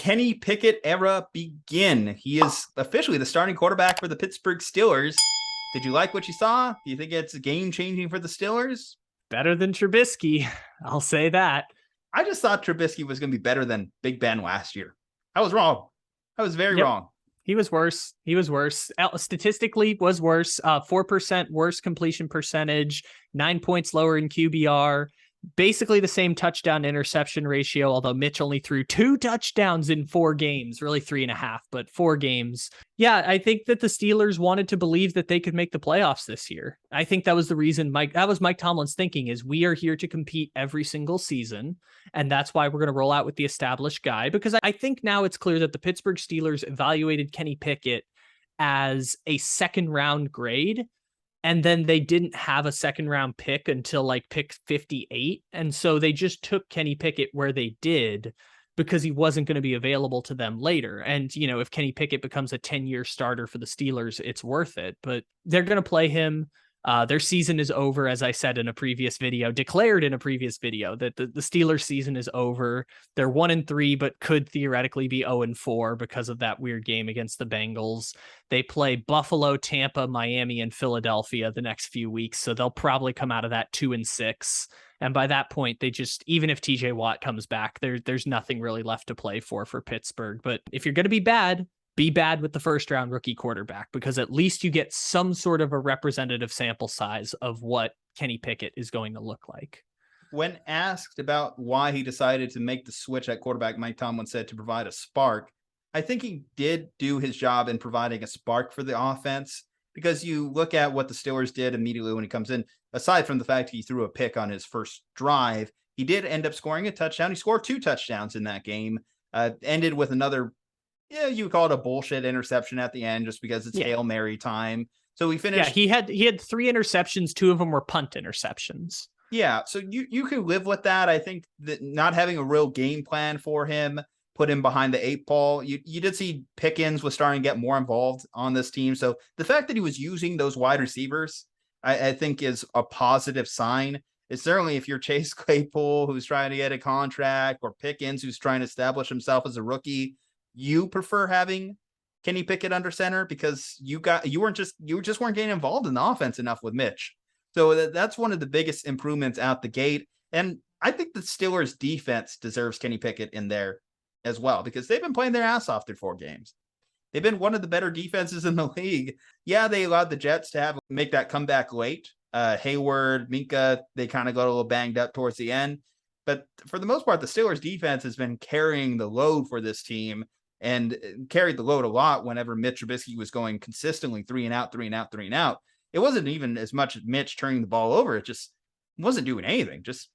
Kenny Pickett era begin? He is officially the starting quarterback for the Pittsburgh Steelers. Did you like what you saw? Do you think it's game-changing for the Steelers? Better than Trubisky, I'll say that. I just thought Trubisky was going to be better than Big Ben last year. I was wrong. I was very wrong. He was worse. Statistically was worse. 4% worse completion percentage, 9 points lower in QBR. Basically the same touchdown interception ratio, although Mitch only threw 2 touchdowns in 4 games, really 3.5, but 4 games. Yeah, I think that the Steelers wanted to believe that they could make the playoffs this year. I think that was the reason that was Mike Tomlin's thinking, is we are here to compete every single season. And that's why we're going to roll out with the established guy, because I think now it's clear that the Pittsburgh Steelers evaluated Kenny Pickett as a second round grade. And then they didn't have a second round pick until like pick 58. And so they just took Kenny Pickett where they did because he wasn't going to be available to them later. And, you know, if Kenny Pickett becomes a 10-year starter for the Steelers, it's worth it. But they're going to play him. Their season is over, as I said in a previous video, declared in a previous video that the Steelers season is over. They're 1-3, but could theoretically be 0-4 because of that weird game against the Bengals. They play Buffalo, Tampa, Miami, and Philadelphia the next few weeks. So they'll probably come out of that 2-6. And by that point, they just, even if TJ Watt comes back, there's nothing really left to play for Pittsburgh. But if you're going to be bad with the first round rookie quarterback, because at least you get some sort of a representative sample size of what Kenny Pickett is going to look like. When asked about why he decided to make the switch at quarterback, Mike Tomlin said to provide a spark. I think he did do his job in providing a spark for the offense, because you look at what the Steelers did immediately when he comes in, aside from the fact he threw a pick on his first drive, he did end up scoring a touchdown. He scored 2 touchdowns in that game, ended with another, you would call it a bullshit interception at the end just because it's Hail Mary time. So we finished. Yeah, he had 3 interceptions. 2 of them were punt interceptions. Yeah, so you can live with that. I think that not having a real game plan for him put him behind the 8 ball. You did see Pickens was starting to get more involved on this team. So the fact that he was using those wide receivers, I think is a positive sign. It's certainly, if you're Chase Claypool, who's trying to get a contract, or Pickens, who's trying to establish himself as a rookie, you prefer having Kenny Pickett under center because you just weren't getting involved in the offense enough with Mitch. So that's one of the biggest improvements out the gate. And I think the Steelers defense deserves Kenny Pickett in there as well, because they've been playing their ass off through 4 games. They've been one of the better defenses in the league. Yeah, they allowed the Jets to make that comeback late. Hayward, Minka, they kind of got a little banged up towards the end. But for the most part, the Steelers defense has been carrying the load for this team, and carried the load a lot whenever Mitch Trubisky was going consistently 3 and out. It wasn't even as much Mitch turning the ball over. It just wasn't doing anything. Just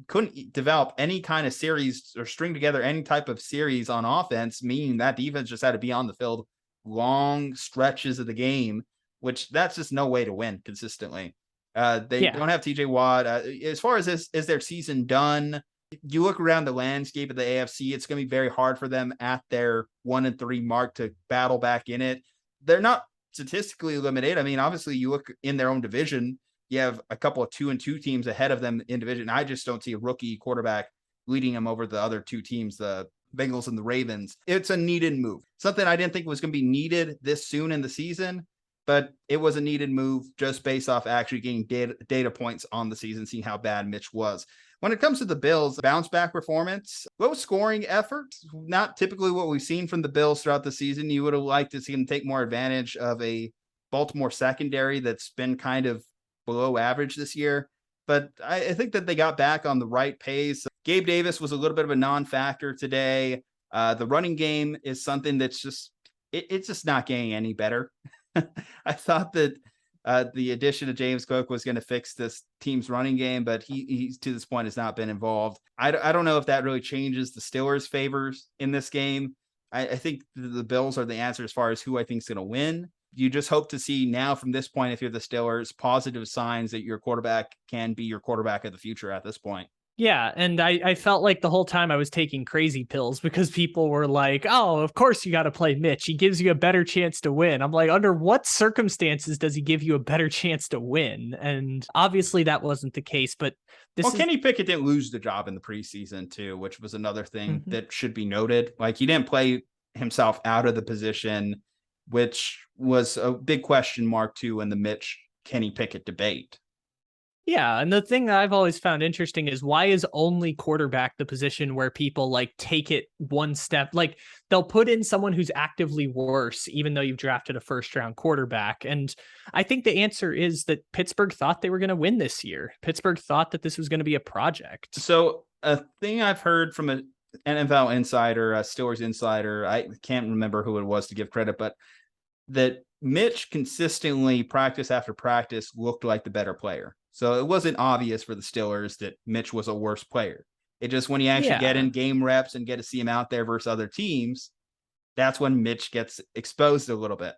couldn't develop any kind of series or string together any type of series on offense, meaning that defense just had to be on the field long stretches of the game, which that's just no way to win consistently. They don't have TJ Watt. As far as is their season done? You look around the landscape of the AFC, it's going to be very hard for them at their 1-3 mark to battle back in it. They're not statistically limited. I mean, obviously you look in their own division, you have a couple of 2-2 teams ahead of them in division. I just don't see a rookie quarterback leading them over the other 2 teams, the Bengals and the Ravens. It's a needed move. Something I didn't think was going to be needed this soon in the season, but it was a needed move just based off actually getting data points on the season, seeing how bad Mitch was. When it comes to the Bills, bounce back performance, low scoring effort, not typically what we've seen from the Bills throughout the season. You would have liked to see them take more advantage of a Baltimore secondary that's been kind of below average this year. But I think that they got back on the right pace. Gabe Davis was a little bit of a non-factor today. The running game is something that's just, it's just not getting any better. I thought that the addition of James Cook was going to fix this team's running game, but he's to this point has not been involved. I don't know if that really changes the Steelers' favors in this game. I think the Bills are the answer as far as who I think is going to win. You just hope to see now from this point, if you're the Steelers, positive signs that your quarterback can be your quarterback of the future at this point. Yeah, and I felt like the whole time I was taking crazy pills because people were like, oh, of course you got to play Mitch. He gives you a better chance to win. I'm like, under what circumstances does he give you a better chance to win? And obviously that wasn't the case, but Well, this is. Kenny Pickett didn't lose the job in the preseason too, which was another thing Mhm. that should be noted. Like he didn't play himself out of the position, which was a big question mark too in the Mitch Kenny Pickett debate. Yeah, and the thing that I've always found interesting is why is only quarterback the position where people like take it one step, like they'll put in someone who's actively worse even though you've drafted a first round quarterback. And I think the answer is that Pittsburgh thought they were going to win this year. Pittsburgh thought that this was going to be a project. So a thing I've heard from an NFL insider, a Steelers insider, I can't remember who it was to give credit, but that Mitch consistently practice after practice looked like the better player. So it wasn't obvious for the Steelers that Mitch was a worse player. It just when you actually get Yeah. in game reps and get to see him out there versus other teams, that's when Mitch gets exposed a little bit.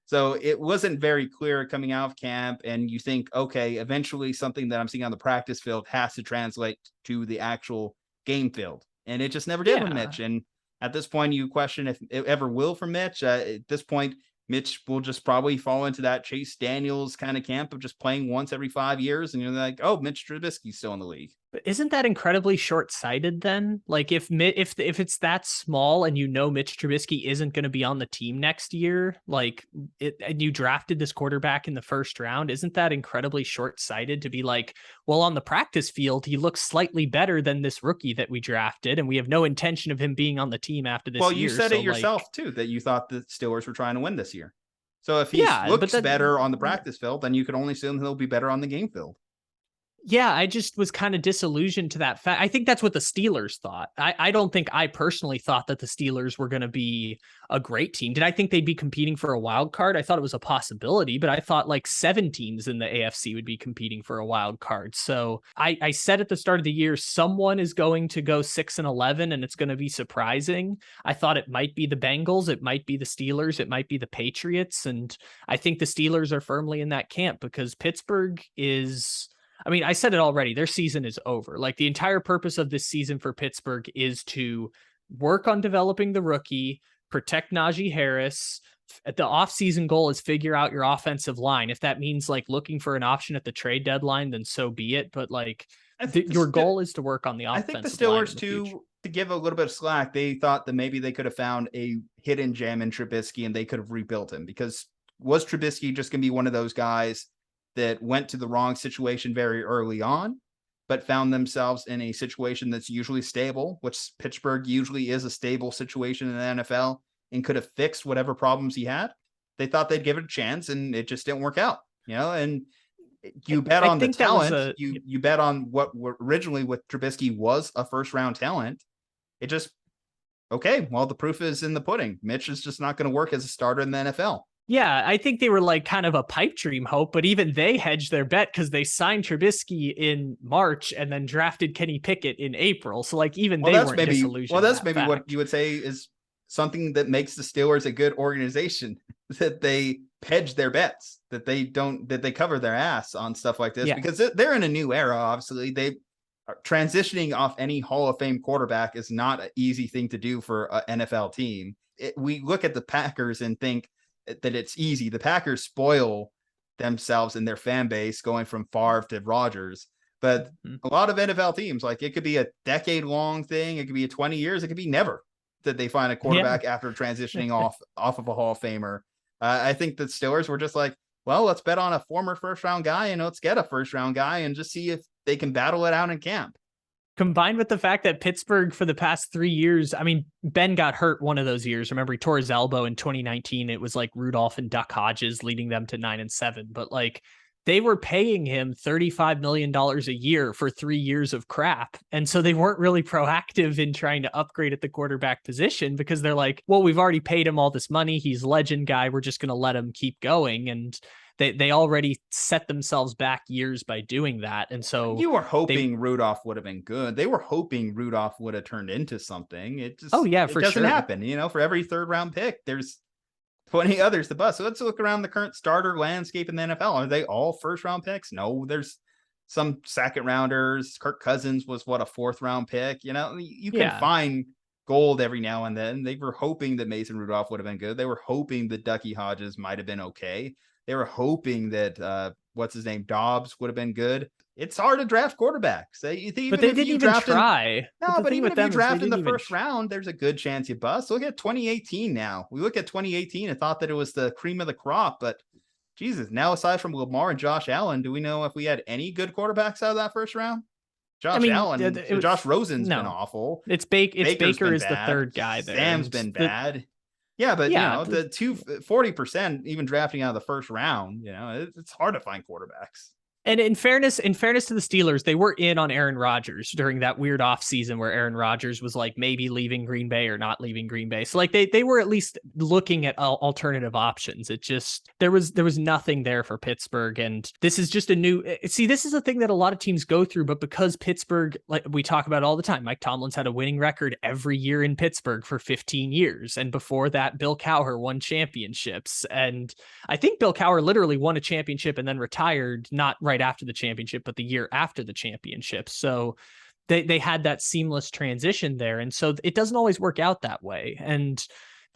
So it wasn't very clear coming out of camp. And you think, okay, eventually something that I'm seeing on the practice field has to translate to the actual game field. And it just never did with Yeah. Mitch. And at this point, you question if it ever will for Mitch. At this point, Mitch will just probably fall into that Chase Daniels kind of camp of just playing once every 5 years. And you're like, oh, Mitch Trubisky's still in the league. But isn't that incredibly short-sighted then? Like if it's that small and you know Mitch Trubisky isn't going to be on the team next year, like it, and you drafted this quarterback in the first round, isn't that incredibly short-sighted to be like, well, on the practice field, he looks slightly better than this rookie that we drafted, and we have no intention of him being on the team after this Well, you year. said So it like, yourself too, that you thought the Steelers were trying to win this year. So if he yeah, but looks that better on the yeah. practice field, then you can only assume he'll be better on the game field. Yeah, I just was kind of disillusioned to that fact. I think that's what the Steelers thought. I don't think I personally thought that the Steelers were going to be a great team. Did I think they'd be competing for a wild card? I thought it was a possibility, but I thought like 7 teams in the AFC would be competing for a wild card. So I said at the start of the year, someone is going to go 6-11 and it's going to be surprising. I thought it might be the Bengals, it might be the Steelers, it might be the Patriots. And I think the Steelers are firmly in that camp because Pittsburgh is. I mean, I said it already. Their season is over. Like the entire purpose of this season for Pittsburgh is to work on developing the rookie, protect Najee Harris. The offseason goal is figure out your offensive line. If that means like looking for an option at the trade deadline, then so be it. But like your goal is to work on the I think the offensive line in Steelers the future. too, to give a little bit of slack, they thought that maybe they could have found a hidden gem in Trubisky and they could have rebuilt him, because was Trubisky just going to be one of those guys that went to the wrong situation very early on, but found themselves in a situation that's usually stable, which Pittsburgh usually is a stable situation in the NFL, and could have fixed whatever problems he had? They thought they'd give it a chance and it just didn't work out, and you bet I on the think that was talent. You bet on what originally with Trubisky was a first round talent. It just, okay, well, the proof is in the pudding. Mitch is just not going to work as a starter in the NFL. Yeah, I think they were like kind of a pipe dream hope, but even they hedged their bet because they signed Trubisky in March and then drafted Kenny Pickett in April. So like even they weren't disillusioned. Well, that's maybe fact. what you would say is something that makes the Steelers a good organization, that they hedge their bets, that they cover their ass on stuff like this, because they're in a new era. Obviously, they are transitioning off any Hall of Fame quarterback is not an easy thing to do for an NFL team. We look at the Packers and think that it's easy. The Packers spoil themselves and their fan base going from Favre to Rodgers. But a lot of NFL teams, like it could be a decade long thing. It could be a 20 years. It could be never that they find a quarterback after transitioning off of a Hall of Famer. I think the Steelers were just like, well, let's bet on a former first round guy and let's get a first round guy and just see if they can battle it out in camp. Combined with the fact that Pittsburgh for the past 3 years, I mean, Ben got hurt one of those years. Remember, he tore his elbow in 2019. It was like Rudolph and Duck Hodges leading them to 9-7. But like they were paying him $35 million a year for 3 years of crap. And so they weren't really proactive in trying to upgrade at the quarterback position because they're like, well, we've already paid him all this money. He's a legend guy. We're just going to let him keep going. And they already set themselves back years by doing that. And so you were hoping Rudolph would have been good. They were hoping Rudolph would have turned into something. It just, it doesn't happen. For every third round pick, there's 20 others to bust. So let's look around the current starter landscape in the NFL. Are they all first round picks? No, there's some second rounders. Kirk Cousins was a 4th round pick. You know, you can Yeah. find gold every now and then. They were hoping that Mason Rudolph would have been good. They were hoping that Ducky Hodges might have been okay. They were hoping that what's his name, Dobbs, would have been good. It's hard to draft quarterbacks. But they didn't even try. No, but even if you draft in the even first round, there's a good chance you bust. Look at 2018 now. We look at 2018 and thought that it was the cream of the crop, but Jesus, now aside from Lamar and Josh Allen, do we know if we had any good quarterbacks out of that first round? Josh Rosen's been awful. Baker is the third guy there. Sam's been bad. Yeah, but the 40%, even drafting out of the first round, it's hard to find quarterbacks. And in fairness to the Steelers, they were in on Aaron Rodgers during that weird offseason where Aaron Rodgers was like maybe leaving Green Bay or not leaving Green Bay. So like they were at least looking at alternative options. It just there was nothing there for Pittsburgh. And this is just this is a thing that a lot of teams go through. But because Pittsburgh, like we talk about all the time, Mike Tomlin's had a winning record every year in Pittsburgh for 15 years. And before that, Bill Cowher won championships. And I think Bill Cowher literally won a championship and then retired, not right after the championship, but the year after the championship. So they had that seamless transition there. And so it doesn't always work out that way. And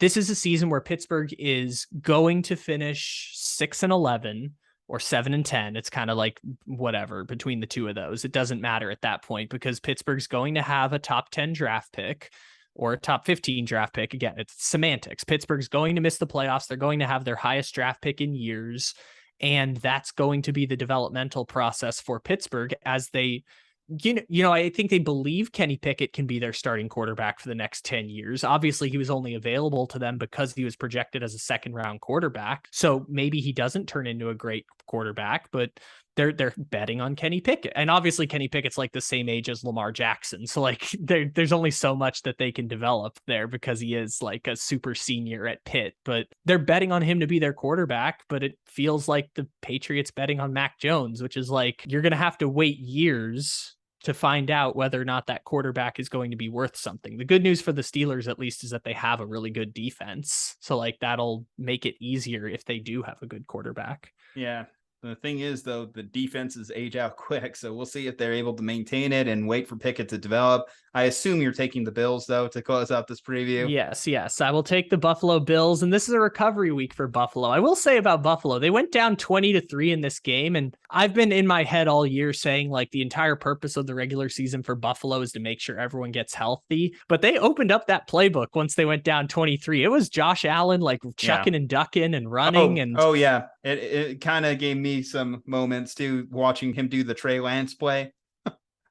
this is a season where Pittsburgh is going to finish 6-11 or 7-10. It's kind of like whatever between the two of those. It doesn't matter at that point because Pittsburgh's going to have a top 10 draft pick or a top 15 draft pick. Again, it's semantics. Pittsburgh's going to miss the playoffs. They're going to have their highest draft pick in years. And that's going to be the developmental process for Pittsburgh as they, I think they believe Kenny Pickett can be their starting quarterback for the next 10 years. Obviously, he was only available to them because he was projected as a 2nd round quarterback. So maybe he doesn't turn into a great quarterback, but they're betting on Kenny Pickett. And obviously Kenny Pickett's like the same age as Lamar Jackson. So like there's only so much that they can develop there because he is like a super senior at Pitt, but they're betting on him to be their quarterback. But it feels like the Patriots betting on Mac Jones, which is like, you're going to have to wait years to find out whether or not that quarterback is going to be worth something. The good news for the Steelers, at least, is that they have a really good defense. So like that'll make it easier if they do have a good quarterback. Yeah. The thing is, though, the defenses age out quick, so we'll see if they're able to maintain it and wait for Pickett to develop. I assume you're taking the Bills, though, to close out this preview. Yes. I will take the Buffalo Bills, and this is a recovery week for Buffalo. I will say about Buffalo, they went down 20-3 in this game, and I've been in my head all year saying, like, the entire purpose of the regular season for Buffalo is to make sure everyone gets healthy, but they opened up that playbook once they went down 23. It was Josh Allen, like, chucking and ducking and running. Oh, yeah. It kind of gave me some moments, too, watching him do the Trey Lance play.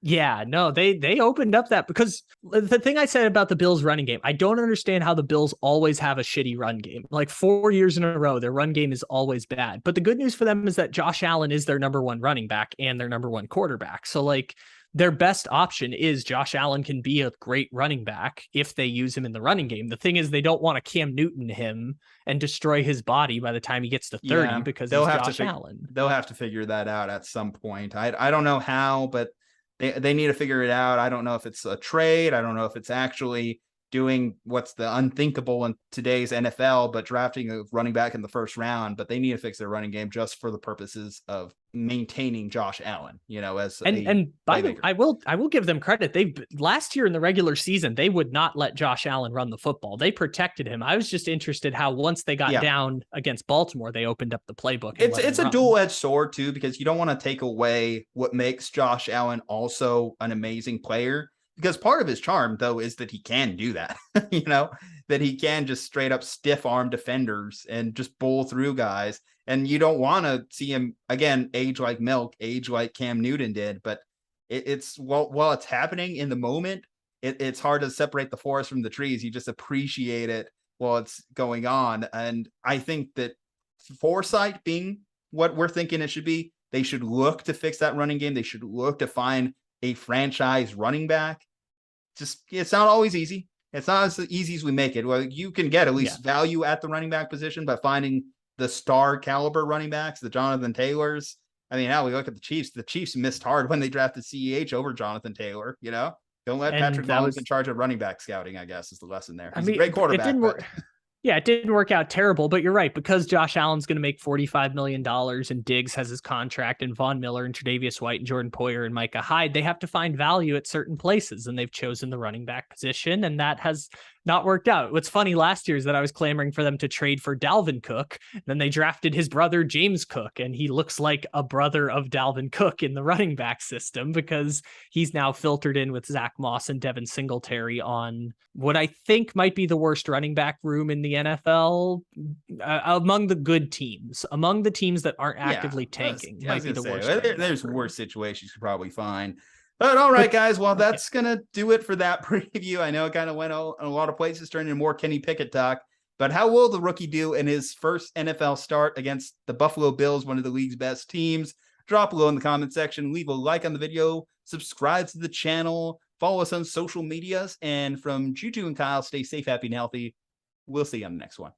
Yeah, no, they opened up that because the thing I said about the Bills running game, I don't understand how the Bills always have a shitty run game. Like 4 years in a row, their run game is always bad. But the good news for them is that Josh Allen is their number 1 running back and their number 1 quarterback. So like their best option is Josh Allen can be a great running back if they use him in the running game. The thing is they don't want to Cam Newton him and destroy his body by the time he gets to 30 because he's Josh Allen. They'll have to figure that out at some point. I don't know how, but they need to figure it out. I don't know if it's a trade. I don't know if it's actually doing what's the unthinkable in today's NFL, but drafting a running back in the first round. But they need to fix their running game just for the purposes of maintaining Josh Allen, as by the way, I will give them credit. Last year in the regular season, they would not let Josh Allen run the football. They protected him. I was just interested how once they got down against Baltimore, they opened up the playbook. It's a dual-edged sword too, because you don't want to take away what makes Josh Allen also an amazing player. Because part of his charm, though, is that he can do that, that he can just straight up stiff arm defenders and just bull through guys. And you don't want to see him, again, age like milk, age like Cam Newton did. But while it's happening in the moment, it's hard to separate the forest from the trees. You just appreciate it while it's going on. And I think that foresight being what we're thinking it should be, they should look to fix that running game. They should look to find a franchise running back. It's not always easy. It's not as easy as we make it. Well, you can get at least value at the running back position by finding the star caliber running backs, the Jonathan Taylors. I mean, now we look at the Chiefs. The Chiefs missed hard when they drafted CEH over Jonathan Taylor. Don't let Patrick Mahomes in charge of running back scouting, I guess, is the lesson there. He's a great quarterback. Yeah, it didn't work out terrible, but you're right. Because Josh Allen's going to make $45 million and Diggs has his contract and Von Miller and Tre'Davious White and Jordan Poyer and Micah Hyde, they have to find value at certain places. And they've chosen the running back position, and that has not worked out. What's funny last year is that I was clamoring for them to trade for Dalvin Cook. Then they drafted his brother, James Cook, and he looks like a brother of Dalvin Cook in the running back system because he's now filtered in with Zach Moss and Devin Singletary on what I think might be the worst running back room in the NFL among the good teams, among the teams that aren't actively tanking. Might be the worst. There's worse situations you could probably find. But all right, guys. Well, that's going to do it for that preview. I know it kind of went in a lot of places, turning into more Kenny Pickett talk. But how will the rookie do in his first NFL start against the Buffalo Bills, one of the league's best teams? Drop below in the comment section. Leave a like on the video. Subscribe to the channel. Follow us on social medias. And from Juju and Kyle, stay safe, happy, and healthy. We'll see you on the next one.